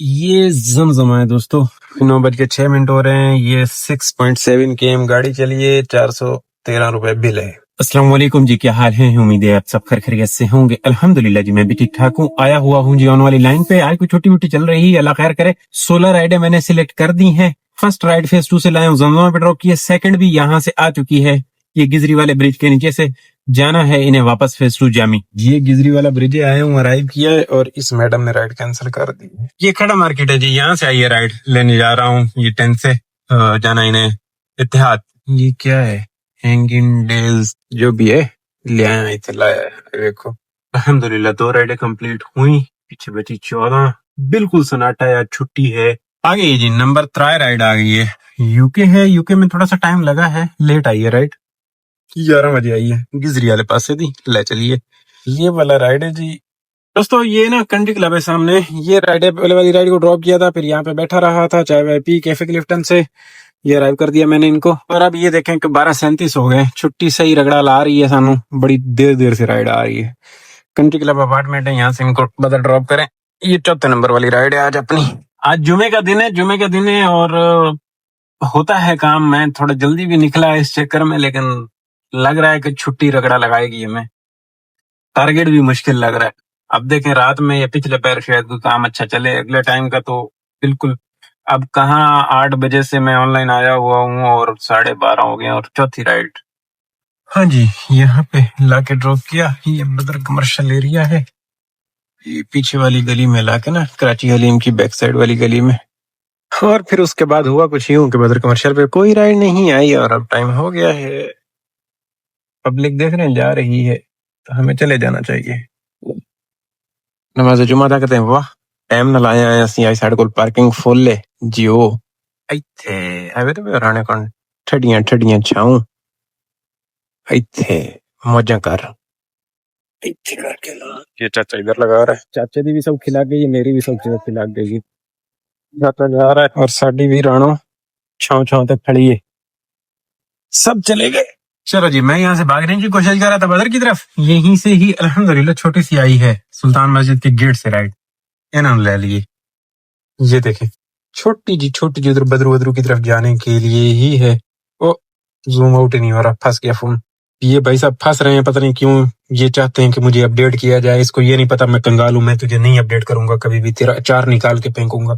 ये जमजमा है दोस्तों। 9:06 हो रहे हैं। ये 6.7 km गाड़ी चली है। 413 रुपए बिल है। अस्सलाम वालेकुम जी, क्या हाल है? उम्मीद है आप सब खैरियत से होंगे। अल्हम्दुलिल्लाह जी, मैं भी ठीक ठाक हूँ। आया हुआ हूँ जी ऑन वाली लाइन पे। आज कोई छोटी मोटी चल रही है, अल्लाह खैर करे। 16 राइडें मैंने सिलेक्ट कर दी हैं। फर्स्ट राइड फेज 2 से लाए हूँ, जमजमा पे ड्रॉप की है। सेकंड भी यहाँ से आ चुकी है। ये गिजरी वाले ब्रिज के नीचे से जाना है इन्हें वापस फेज 2 जामी। ये गिजरी वाला ब्रिज आए हूँ, अराइव किया है और इस मैडम ने राइड कैंसिल कर दी। ये खड़ा मार्केट है जी, यहाँ से आई है राइड लेने जा रहा हूँ। ये 10 से जाना इन्हें इत्तेहाद। ये क्या है? हैंगिंग डेल्स जो भी है ले आया, इथे लाया है। देखो अल्हम्दुलिल्लाह 2 राइडें कंप्लीट हुई। पीछे बची 14। बिल्कुल सन्नाटा है, आज छुट्टी है। आ गई जी नंबर 3 राइड आ गई है। यूके है। यूके में थोड़ा सा टाइम लगा है, लेट आई है राइड। 11 बजे आई है। गिजरी वाले पास से दी ले चलिए। ये वाला राइड है जी दोस्तों। ये ना कंट्री क्लब है सामने। ये राइड वाली राइड को ड्रॉप किया था, फिर यहाँ पे बैठा रहा था चाय वाय पी कैफे क्लिफ्टन से। ये अराइव कर दिया मैंने इनको। और अब ये देखें कि 12:37 हो गए। छुट्टी सही रगड़ा ला रही है सानू। बड़ी देर देर से राइड आ रही है। कंट्री क्लब अपार्टमेंट है, यहाँ से इनको बदल ड्रॉप करें। ये 4थे नंबर वाली राइड है आज अपनी। आज जुमे का दिन है, जुमे का दिन है और होता है काम। मैं थोड़ा जल्दी भी निकला इस चक्कर में, लेकिन लग रहा है कि छुट्टी रगड़ा लगाएगी हमें। टारगेट भी मुश्किल लग रहा है। अब देखें रात में या पिछले पैर शायद कोई काम अच्छा चले। अगले टाइम का तो बिल्कुल। अब कहाँ 8 बजे से मैं ऑनलाइन आया हुआ हूँ और 12:30 हो गए और चौथी राइड। हाँ जी, यहाँ पे लाके ड्रॉप किया। ये बदर कमर्शियल एरिया है। ये पीछे वाली गली में लाके ना, कराची हलीम की बैक साइड वाली गली में। और फिर उसके बाद हुआ कुछ यूं कि बदर कमर्शियल पे कोई राइड नहीं आई और अब टाइम हो गया है। पब्लिक देख रहे हैं जा रही है, तो हमें चले जाना चाहिए। नमाज जुमा दा कहते हैं वाह टाइम ना लाया आए ਅਸੀਂ आई ਸਾਡੇ ਕੋਲ ਪਾਰਕਿੰਗ ਫੁੱਲ ਹੈ ਜਿਓ ਇੱਥੇ ਐਵੇਂ ਤੇ ਰਾਣੇ ਕੋਲ ਠੱਡੀਆਂ ਠੱਡੀਆਂ ਛਾਉ ਇੱਥੇ मौजा कर ਇੱਥੇ करके ला। ये चाचा इधर लगा रहा है। चाचे दी भी सब खिला गई, मेरी भी सब खिला गई। चाचा जा रहा है और साडी भी राणो छाव छाव तक खड़ी है। सब चले गए। चलो जी, मैं यहाँ से भागने की कोशिश कर रहा था बदर की तरफ। यहीं से ही अल्हम्दुलिल्लाह छोटी सी आई है, सुल्तान मस्जिद के गेट से राइट। इन्होंने ले लिए। ये देखें छोटी जी उधर बदरू बदरू की तरफ जाने के लिए ही है। ओ जूम आउट ही नहीं हो रहा, फंस गया फोन। ये भाई साहब फंस रहे हैं, पता नहीं क्यों। ये चाहते हैं कि मुझे अपडेट किया जाए। इसको ये नहीं पता मैं कंगाल हूं, मैं तुझे नहीं अपडेट करूंगा कभी भी, तेरा अचार निकाल के फेंकूंगा।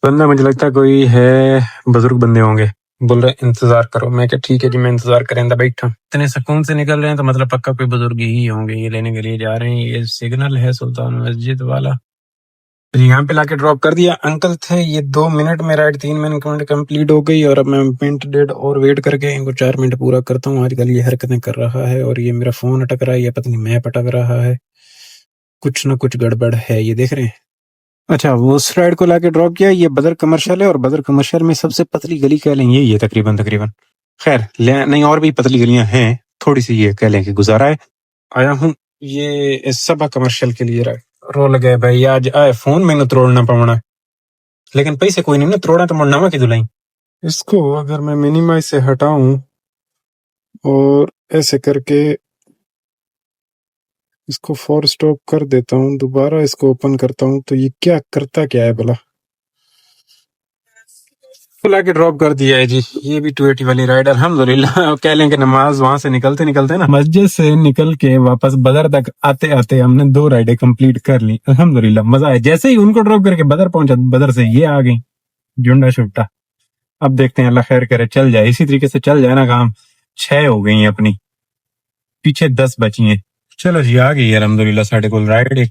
बंदा मुझे लगता है कोई है, बुजुर्ग बंदे होंगे। बोल रहे इंतजार करो। मैं क्या ठीक है जी, मैं इंतजार करेंदा बैठा। इतने सुकून से निकल रहे हैं तो मतलब पक्का कोई बुजुर्ग ही होंगे। ये लेने के लिए जा रहे हैं। ये सिग्नल है सुल्तान मस्जिद वाला। फिर यहाँ पे लाके ड्रॉप कर दिया। अंकल थे ये 2 मिनट में राइड 3 मिनट कंप्लीट हो गई। और अब मैं मिनट डेढ़ और वेट करके इनको 4 मिनट पूरा करता हूँ। आजकल ये हरकतें कर रहा है और ये मेरा फोन अटक रहा है, या पता नहीं मैं अटक रहा है। कुछ ना कुछ गड़बड़ है, ये देख रहे हैं। अच्छा, वो उस राइड को लाके ड्रॉप किया। ये बदर कमर्शियल है और बदर कमर्शियल में सबसे पतली गली कह लें यही है तकरीबन तकरीबन। खैर नहीं, और भी पतली गलियां हैं, थोड़ी सी ये कह लें कि गुजारा है। आया हूँ ये सबा कमर्शियल के लिए राइड। रोल गए भाई आज आए फोन मैंने तोड़ना पवना, लेकिन पैसे कोई नहीं ना तोड़ा तो मुड़ना की दुलाई। इसको अगर मैं मिनिमाइज से हटाऊं और ऐसे करके इसको फोर स्टॉप कर देता हूं, दोबारा इसको ओपन करता हूं, तो ये क्या करता क्या है भला। बुला के ड्रॉप कर दिया है जी। ये भी 280 वाली राइड अल्हम्दुलिल्लाह। कह लें कि नमाज वहां से निकलते निकलते ना, मस्जिद से निकल के वापस बदर तक आते आते हमने 2 राइडें कंप्लीट कर ली। अल्हम्दुलिल्लाह मजा आया। जैसे ही उनको ड्रॉप करके बदर पहुंचा, बदर से ये आ गई झुंडा छुट्टा। अब देखते हैं, अल्लाह खैर करे चल जाए, इसी तरीके से चल जाए ना काम। 6 हो गई हैं अपनी, पीछे 10 बची हैं। चलो जी आ गई अल्हम्दुलिल्लाह साढ़े को राइड। एक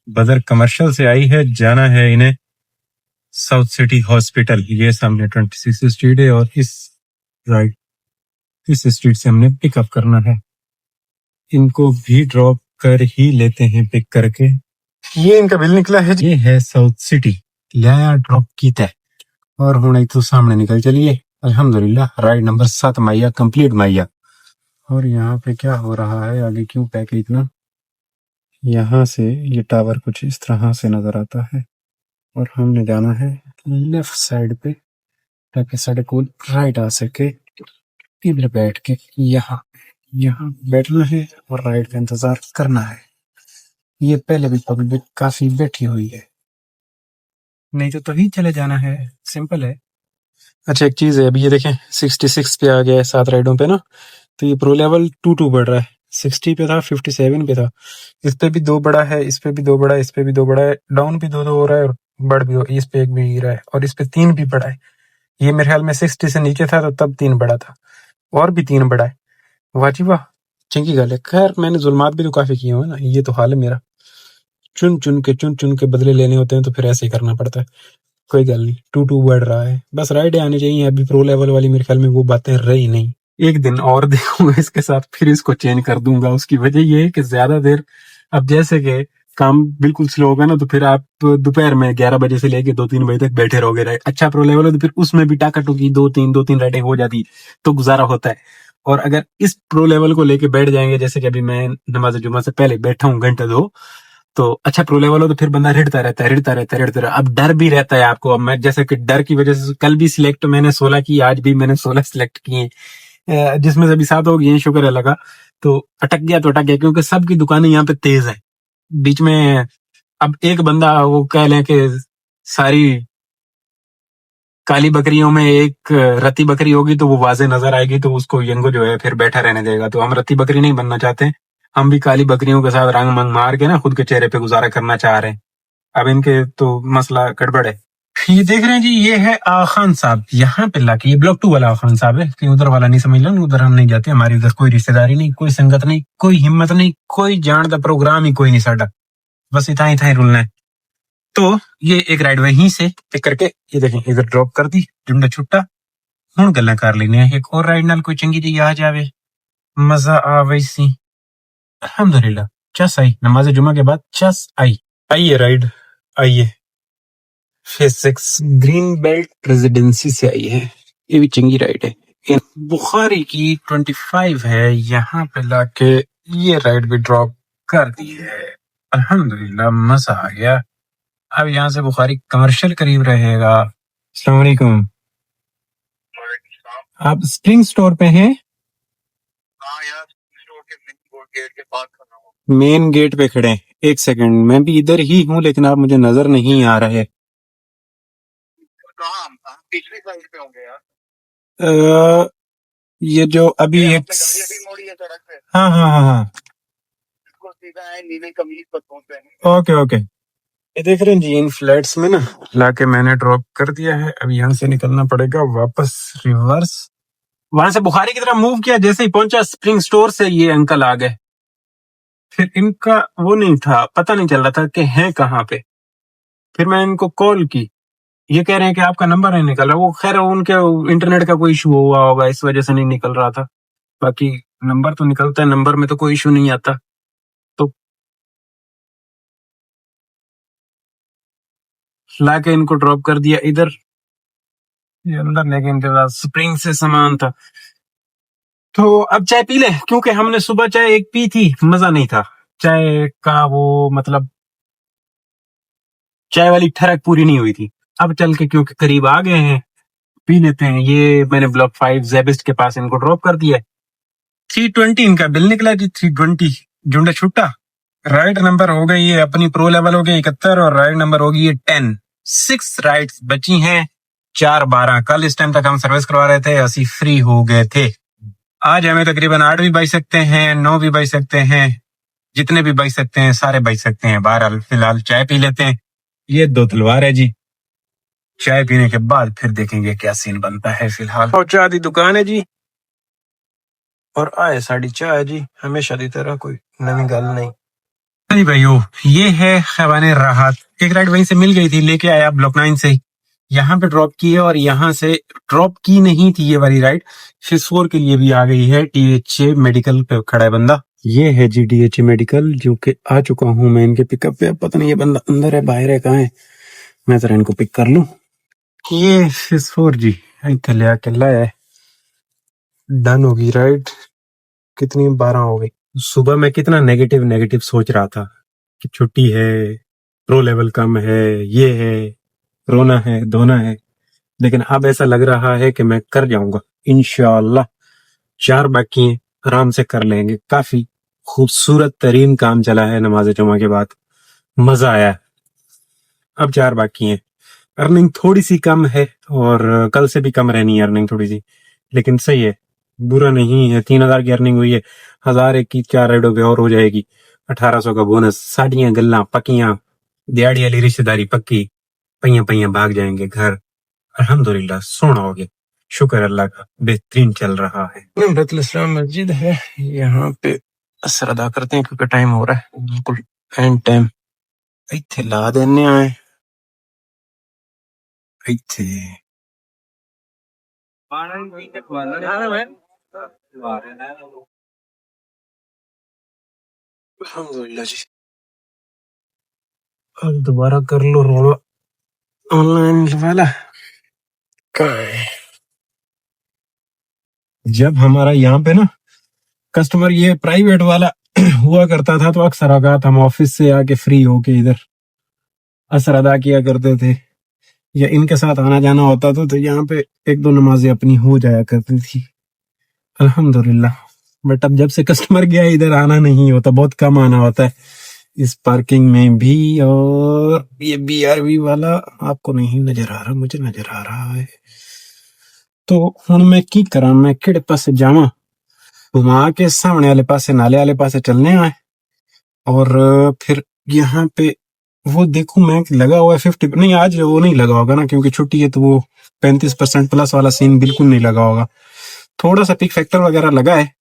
बदर कमर्शियल से आई है, जाना है इन्हें साउथ सिटी हॉस्पिटल। ये सामने 26 स्ट्रीट है और इस राइट इस स्ट्रीट से हमने पिकअप करना है। इनको भी ड्रॉप कर ही लेते हैं पिक करके। ये इनका बिल निकला है। ये है साउथ सिटी, लाया ड्रॉप की तय और हुण इथों सामने निकल चलिए। अल्हम्दुलिल्लाह राइड नंबर 7 माइया कंप्लीट माइया। और यहाँ पे क्या हो रहा है आगे, क्यों पैक इतना। यहाँ से ये टावर कुछ इस तरह से नजर आता है और हमने जाना है लेफ्ट साइड पे ताकि साढ़े को राइट आ सके। इधर बैठ के यहाँ यहाँ बैठना है और राइट का इंतजार करना है। ये पहले भी पब्लिक काफी बैठी हुई है। नहीं तो ही चले जाना है, सिंपल है। अच्छा एक चीज है, अभी ये देखें 66 पे आ गया है 7 राइडों पे ना, तो ये प्रो लेवल 2 बढ़ रहा है। 60 पे था, 57 पे था। इस पे भी 2 बड़ा है, इस पे भी 2 बड़ा है, इस पे भी 2 बड़ा है, डाउन भी 2 हो रहा है और बढ़ भी इस पे 1 भी गिरा है और इस पे 3 भी बड़ा है। ये मेरे ख्याल में 60 से नीचे था तो तब 3 बड़ा था और भी 3 बड़ा है। वाह जी वाह, चंगी गल है। खैर मैंने जुल्मात भी तो काफी किए हुए ना, ये तो हाल है मेरा। चुन चुन के बदले लेने होते हैं तो फिर ऐसे ही करना पड़ता है। कोई गल नहीं, 2 बढ़ रहा है, बस राइड आने चाहिए। अभी प्रो लेवल वाली मेरे ख्याल में वो बातें रही नहीं। एक दिन और देखूंगा इसके साथ, फिर इसको चेंज कर दूंगा। उसकी वजह ये है कि ज्यादा देर, अब जैसे कि काम बिल्कुल स्लो होगा ना, तो फिर आप दोपहर में 11 बजे से लेके 2-3 बजे तक बैठे रहोगे। राइट अच्छा प्रो लेवल हो तो फिर उसमें भी टाका टुकी 2-3 राइडें हो जाती तो गुजारा होता है। और अगर इस प्रो लेवल को लेके बैठ जाएंगे, जैसे कि अभी मैं नमाज जुमा से पहले बैठा हूँ घंटे 2, तो अच्छा प्रो लेवल हो तो फिर बंदा रिड़ता रहता है। अब डर भी रहता है आपको। अब मैं जैसे कि डर की वजह से कल भी सिलेक्ट मैंने 16 की, आज भी मैंने 16 सिलेक्ट किए, जिसमें से अभी 7 हो गए, शुक्र है लगा। तो अटक गया तो अटक गया, क्योंकि सबकी दुकानें यहाँ पे तेज है। बीच में अब एक बंदा वो कह लें कि सारी काली बकरियों में एक रत्ती बकरी होगी तो वो वाजे नजर आएगी, तो उसको यंगो जो है फिर बैठा रहने देगा। तो हम रत्ती बकरी नहीं बनना चाहते, हम भी काली बकरियों के साथ रंग मंग मार के ना खुद के चेहरे पे गुजारा करना चाह रहे हैं। अब इनके तो मसला गड़बड़ है। ये देख रहे हैं जी, ये है आगा खान साहब। यहाँ पे लाके, ये ब्लॉक 2 वाला आगा खान साहब है, कहीं उधर वाला नहीं समझ लो। उधर हम नहीं जाते, हमारी उधर कोई रिश्तेदारी नहीं, कोई संगत नहीं, कोई हिम्मत नहीं, कोई जानता प्रोग्राम ही कोई नहीं साडा। बस इतना ही था ही रुलना है। तो ये एक राइड वहीं से पिक करके ये देखें इधर ड्रॉप कर दी, जुंडा छुट्टा। हुण गल्लां कर लेने एक और राइड नाल कोई चंगी जी आ जावे, मजा आवे सी। अल्हम्दुलिल्लाह चस आई, नमाज जुमा के बाद चस आई। आइए राइड, आइए। फेज 6 ग्रीन बेल्ट रेजिडेंसी से आई है, ये भी चंगी राइड है। इन बुखारी की 25 है, यहाँ पे लाके ये राइड भी ड्रॉप कर दी है। अल्हम्दुलिल्लाह मजा आ गया। अब यहाँ से बुखारी कमर्शियल करीब रहेगा। अस्सलाम वालेकुम, आप स्प्रिंग स्टोर पे हैं? मेन गेट पे खड़े हैं। एक सेकंड, मैं भी इधर ही हूँ लेकिन आप मुझे नजर नहीं आ रहे। पिछली साइड पे होंगे यार। ये जो अभी एक हाँ हाँ हाँ हाँ, सीधा है नीले कमीज पर पहुंचे। ओके ओके, ये देख रहे हैं जी, इन फ्लैट्स में ना लाके मैंने ड्रॉप कर दिया है। अब यहाँ से निकलना पड़ेगा वापस रिवर्स। वहां से बुखारी की तरफ मूव किया, जैसे ही पहुंचा स्प्रिंग स्टोर से ये अंकल आ गए। फिर इनका वो नहीं था, पता नहीं चल रहा था कि हैं कहाँ पे। फिर मैं इनको कॉल की, ये कह रहे हैं कि आपका नंबर नहीं निकल रहा। वो खैर उनके इंटरनेट का कोई इशू हुआ होगा, इस वजह से नहीं निकल रहा था। बाकी नंबर तो निकलता है, नंबर में तो कोई इशू नहीं आता। तो लाके इनको ड्रॉप कर दिया इधर, ये अंदर लेके इनके पास स्प्रिंग से सामान था। तो अब चाय पी ले, क्योंकि हमने सुबह चाय एक पी थी, मजा नहीं था चाय का, वो मतलब चाय वाली ठरक पूरी नहीं हुई थी। अब चल के क्योंकि करीब आ गए हैं, पी लेते हैं। ये मैंने ब्लॉक 5 जेबिस्ट के पास इनको ड्रॉप कर दिया। 320 इनका बिल निकला जी, 320 जुंडा छुट्टा। राइड नंबर हो गई है अपनी, प्रो लेवल हो गई 71 और राइड नंबर हो गई है 10। 6 राइड्स बची हैं, 4-12। कल इस टाइम तक हम सर्विस करवा रहे थे, ਅਸੀਂ फ्री हो गए थे। आज हमें तकरीबन 8 भी बज सकते हैं, 9 भी बज सकते हैं, जितने भी बज सकते हैं सारे बज सकते हैं। बहरहाल फिलहाल चाय पी लेते हैं। ये 2 तलवार है जी, चाय पीने के बाद फिर देखेंगे क्या सीन बनता है। फिलहाल और चाय दी दुकान है जी, और आए साड़ी चाय है जी, हमेशा की तरह, कोई नवी गल नहीं। अरे भाइयों, ये है खैबाने राहत। एक राइड वहीं से मिल गई थी, लेके आया ब्लॉक 9 से, यहाँ पे ड्रॉप की है। और यहाँ से ड्रॉप की नहीं थी ये वाली राइड, फेज 4 के लिए भी आ गई है। DHA मेडिकल पे खड़ा है बंदा। ये है जी DHA मेडिकल, जो कि आ चुका हूँ मैं इनके पिकअप पे। अब पता नहीं ये बंदा अंदर है बाहर है, कहाँ है, मैं जरा इनको पिक कर लूं। ये फेज 4 जी इतने ले आके लाया है। डन होगी राइड, कितनी 12 हो गई। सुबह मैं कितना नेगेटिव नेगेटिव सोच रहा था कि छुट्टी है, प्रो लेवल कम है, ये है, रोना है, धोना है। लेकिन अब ऐसा लग रहा है कि मैं कर जाऊंगा इंशाअल्लाह। 4 बाकी हैं, आराम से कर लेंगे। काफी खूबसूरत तरीन काम चला है नमाज जुमा के बाद, मजा आया। अब 4 बाकी हैं, अर्निंग थोड़ी सी कम है और कल से भी कम रहनी है अर्निंग थोड़ी सी, लेकिन सही है, बुरा नहीं है। 3,000 की अर्निंग हुई है, 1,000 की 4 राइडों पे और हो जाएगी। 1,800 का बोनस, साड़ियां गल्ला पक्कियां, दिहाड़ी वाली रिश्तेदारी पक्की, पहिया पहिया भाग जाएंगे घर। अल्हम्दुलिल्लाह सोना हो गया, शुक्र अल्लाह का, बेहतरीन चल रहा है। बैतुल इस्लाम मस्जिद है, यहाँ पे असर अदा करते हैं क्योंकि टाइम हो रहा है बिल्कुल एंड टाइम। इत्थे ला देने आए, इत्थे अल्हम्दुलिल्लाह जी। अब दोबारा कर लो रोला ऑनलाइन वाला। जब हमारा यहाँ पे ना कस्टमर ये प्राइवेट वाला हुआ करता था तो अक्सर औकात हम ऑफिस से आके फ्री होके इधर असर अदा किया करते थे, या इनके साथ आना जाना होता था तो यहाँ पे एक दो नमाजें अपनी हो जाया करती थी अल्हम्दुलिल्लाह। बट अब जब से कस्टमर गया इधर आना नहीं होता, बहुत कम आना होता है इस पार्किंग में भी। और ये BRV वाला आपको नहीं नजर आ रहा, मुझे नजर आ रहा है। तो हुण मैं की करा, मैं किड़े पासे जावा, घुमा के सामने वाले पासे नाले वाले पासे चलने आए और फिर यहाँ पे वो देखूं मैं कि लगा हुआ है 50, नहीं आज वो नहीं लगा होगा ना क्योंकि छुट्टी है, तो वो 35% प्लस वाला सीन बिल्कुल नहीं लगा होगा। थोड़ा सा पिक फैक्टर वगैरह लगा है,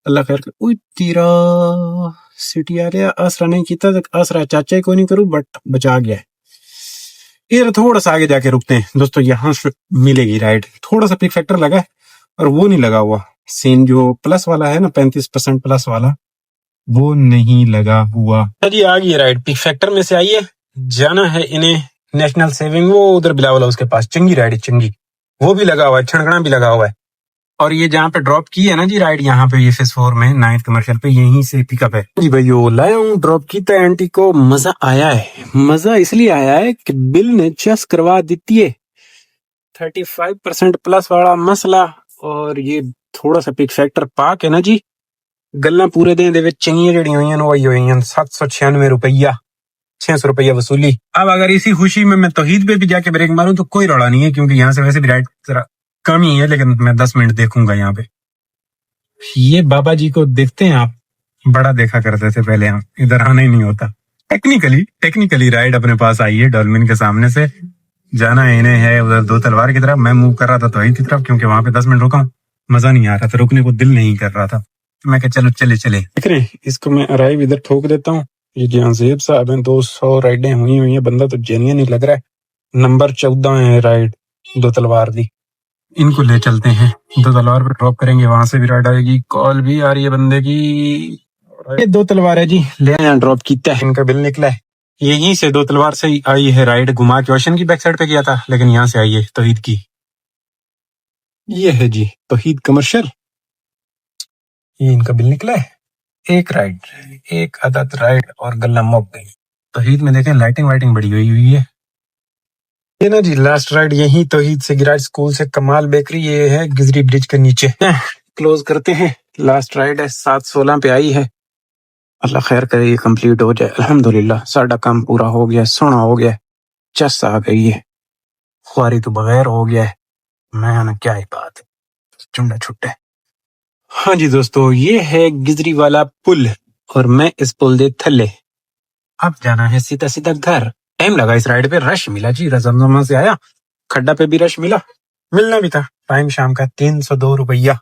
अल्लाह खैर करे। उई तेरा सिटी आ रहा, आसरा नहीं किया तो आसरा चाचा ही को नहीं करूं, बट बचा गया है। इधर थोड़ा सा आगे जाके रुकते हैं दोस्तों, यहाँ से मिलेगी राइड। थोड़ा सा पिक फैक्टर लगा है और वो नहीं लगा हुआ सीन, जो प्लस वाला है ना 35% प्लस वाला, वो नहीं लगा हुआ। जी आ गई राइड, पिक फैक्टर में से आई है, जाना है इन्हें नेशनल सेविंग, वो उधर बिलावल उसके पास, चंगी राइड है चंगी, वो भी लगा हुआ है, छणगड़ा भी लगा हुआ है। और ये जहाँ पे ड्रॉप की है ना जी राइड, यहाँ पे ये फेस 4 में 9th कमर्शियल पे, यहीं से पिकअप है जी भाई। वो लाया हूँ, ड्रॉप की तो आंटी को मजा आया है। मजा इसलिए आया है कि बिल ने चस करवा देती है, 35% प्लस वाला मसला। और ये थोड़ा सा पिक फैक्टर पा के ना जी, गल्ला पूरे दिन दे विच चंगियां जड़ियां हुई हैं, वही हुई हैं 796 रुपया, 600 रुपया वसूली। अब अगर इसी खुशी में मैं तौहीद पे भी जाके ब्रेक मारूं तो कोई रौला नहीं है, क्योंकि यहाँ से वैसे भी राइड जरा कम ही है, लेकिन मैं 10 मिनट देखूंगा यहाँ पे। ये बाबा जी को देखते हैं आप, बड़ा देखा करते थे पहले, हम इधर आना ही नहीं होता। टेक्निकली राइड अपने पास आई है, डॉल्फिन के सामने से जाना है इन्हें है उधर दो तलवार की तरफ। मैं मूव कर रहा था तौहीद की तरफ, क्योंकि वहां पे 10 मिनट रुका हूं, मजा नहीं आ रहा था, रुकने को दिल नहीं कर रहा था। मैं कहा चलो चले देख रहे हैं, इसको मैं अराइव इधर ठोक देता हूँ। ये जहाँ जेब साहब है, 200 राइडें हुई है, बंदा तो जेन्युइन ही लग रहा है। नंबर 14 है राइड दो तलवार दी, इनको ले चलते हैं, दो तलवार पर ड्रॉप करेंगे, वहां से भी राइड आएगी। कॉल भी आ रही है बंदे की। ये दो तलवार है जी, ले आया ड्रॉप किया है, इनका बिल निकला है। यहीं से दो तलवार से ही आई है राइड, घुमा के ओशन की बैक साइड पे किया था, लेकिन यहाँ से आई है तौहीद की। ये है जी तौहीद कमर्शियल, ये इनका बिल निकला है। एक राइड, एक अदद राइड और गल्ला मुक गई। तौहीद में देखें लाइटिंग वाइटिंग बड़ी हुई है। ये ना जी लास्ट राइड यही तौहीद से गिराज स्कूल से कमाल बेकरी, ये है गिजरी ब्रिज के नीचे। क्लोज करते हैं, लास्ट राइड है 7:16 पे आई है। अल्लाह खैर करे ये कंप्लीट हो जाए, अल्हम्दुलिल्लाह साडा काम पूरा हो गया, सोना हो गया, चस आ गई है, ख्वारी तो बगैर हो गया है। मैं ना क्या ही बात है, चुंडा छुट्टे। हाँ जी दोस्तों, ये है गिजरी वाला पुल और मैं इस पुल दे थल्ले। अब जाना है सीधा सीधा घर। टाइम लगा इस राइड पे, रश मिला जी, रजमजमा से आया, खड्डा पे भी रश मिलना भी था। टाइम शाम का 302 रुपया।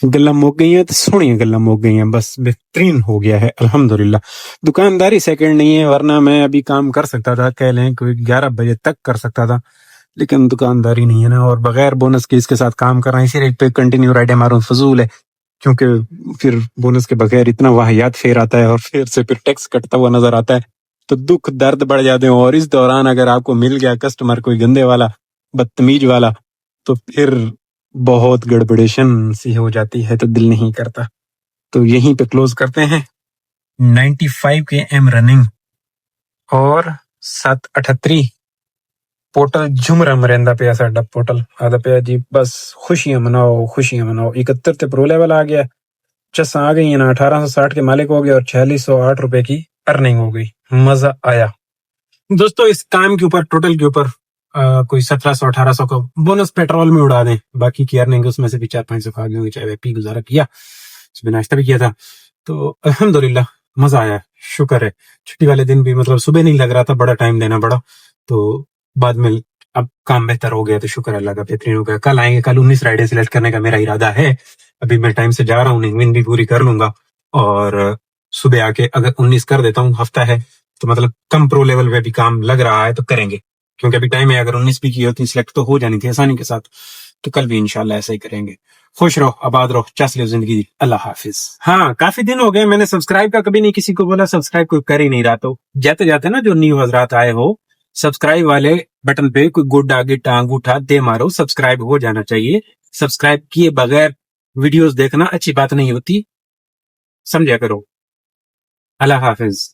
गल्ला मुक गई है तो सोहनी गल्ला मुक गई हैं, बस बेहतरीन हो गया है अल्हम्दुलिल्लाह। दुकानदारी सेकंड नहीं है, वरना मैं अभी काम कर सकता था, कह लें कोई 11 बजे तक कर सकता था, लेकिन दुकानदारी नहीं है ना, और बगैर बोनस के इसके साथ काम कर रहे हैं, इसी रेट पे कंटिन्यू राइडें मारूं फजूल है, क्योंकि फिर बोनस के बगैर इतना वाहियात फेर आता है और फिर से फिर टैक्स कटता हुआ नजर आता है, तो दुख दर्द बढ़ जाते हैं। और इस दौरान अगर आपको मिल गया कस्टमर कोई गंदे वाला, बदतमीज वाला, तो फिर बहुत गड़बड़ेशन सी हो जाती है, तो दिल नहीं करता। तो यहीं पे क्लोज करते हैं। 95 km रनिंग और 7:38 पोर्टल झुमरा मरेंदा पे साडा पोर्टल आदा पे जी। बस खुशियां मनाओ, खुशियां मनाओ। 71 ते प्रो लेवल आ गया, चस आ गई है ना, 1860 के मालिक हो गए और 4608 रुपए की अर्निंग हो गई। मजा आया दोस्तों इस काम के ऊपर, टोटल के ऊपर कोई 1700-1800 का बोनस पेट्रोल में उड़ा दें, बाकी की अर्निंग उसमें से भी 4-500 खा गए, चाय पी गुजारा किया, सुबह नाश्ता भी किया था। तो अल्हम्दुलिल्लाह मजा आया, शुक्र है। छुट्टी वाले दिन भी मतलब सुबह नहीं लग रहा था, बड़ा टाइम देना पड़ा, तो बाद में अब काम बेहतर हो गया, तो शुक्र अल्लाह का, बेहतरीन हो गया। कल आएंगे, कल 19 राइडें सिलेक्ट करने का मेरा इरादा है। अभी मैं टाइम से जा रहा हूँ, नींद भी पूरी कर लूंगा, और सुबह आके अगर 19 कर देता हूँ, हफ्ता है तो मतलब कम प्रो लेवल पे भी काम लग रहा है तो करेंगे, क्योंकि अभी टाइम है। अगर 19 भी की होती सिलेक्ट तो हो जानी थी आसानी के साथ, तो कल भी इंशाल्लाह ऐसा ही करेंगे। खुश रहो, आबाद रहो, चस लो जिंदगी, अल्लाह हाफिज। हाँ, काफी दिन हो गए, मैंने सब्सक्राइब का कभी नहीं किसी को बोला, सब्सक्राइब कोई कर ही नहीं रहा, तो जाते जाते ना जो न्यू हजरात आए हो, सब्सक्राइब वाले बटन पे कोई गुड आगे टांग उठा दे मारो, सब्सक्राइब हो जाना चाहिए। सब्सक्राइब किए बगैर वीडियोस देखना अच्छी बात नहीं होती, समझा करो। अल्लाह हाफिज।